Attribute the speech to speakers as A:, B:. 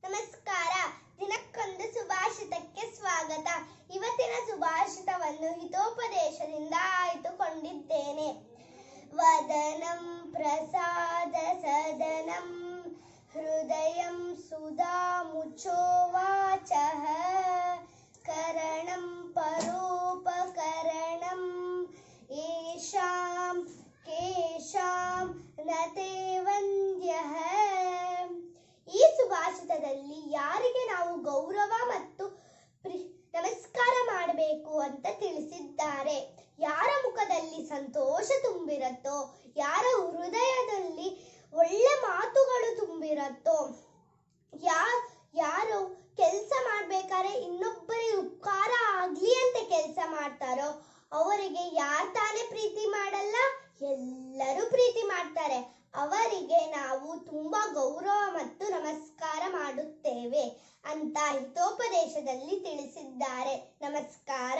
A: ನಮಸ್ಕಾರ. ದಿನಕ್ಕೊಂದು ಸುಭಾಷಿತಕ್ಕೆ ಸ್ವಾಗತ. ಇವತ್ತಿನ ಸುಭಾಷಿತವನ್ನು ಹಿತೋಪದೇಶದಿಂದ ಆಯ್ದುಕೊಂಡಿದ್ದೇನೆ. ವದನಂ ಪ್ರಸಾದ ಸದನಂ ಹೃದಯಂ ಸುಧಾಮುಚೋ ವಾಚಃ ಕರಣಂ ಪರೋಪಕರಣಂ ಏಷಾಂ ಕೇಶಾಂ ನತೆ ವಂದ್ಯಃ. ಈ ಸುಭಾಷಿತದಲ್ಲಿ ಯಾರಿಗೆ ನಾವು ಗೌರವ ಮತ್ತು ನಮಸ್ಕಾರ ಮಾಡಬೇಕು ಅಂತ ತಿಳಿಸಿದ್ದಾರೆ. ಯಾರ ಮುಖದಲ್ಲಿ ಸಂತೋಷ ತುಂಬಿರತ್ತೋ, ಯಾರ ಹೃದಯದಲ್ಲಿ ಒಳ್ಳೆ ಮಾತುಗಳು ತುಂಬಿರತ್ತೋ, ಯಾರು ಕೆಲಸ ಮಾಡ್ಬೇಕಾದ್ರೆ ಇನ್ನೊಬ್ಬರಿಗೆ ಉಪಕಾರ ಆಗ್ಲಿ ಅಂತ ಕೆಲಸ ಮಾಡ್ತಾರೋ ಅವರಿಗೆ ಯಾರು ತಾನೇ ಪ್ರೀತಿ ಮಾಡಲ್ಲ, ಎಲ್ಲರೂ ಪ್ರೀತಿ ಮಾಡ್ತಾರೆ. ಅವರಿಗೆ ನಾವು ತುಂಬಾ ಗೌರವ ಮತ್ತು ನಮಸ್ಕಾರ ಮಾಡುತ್ತೇವೆ ಅಂತ ಹಿತೋಪದೇಶದಲ್ಲಿ ತಿಳಿಸಿದ್ದಾರೆ. ನಮಸ್ಕಾರ.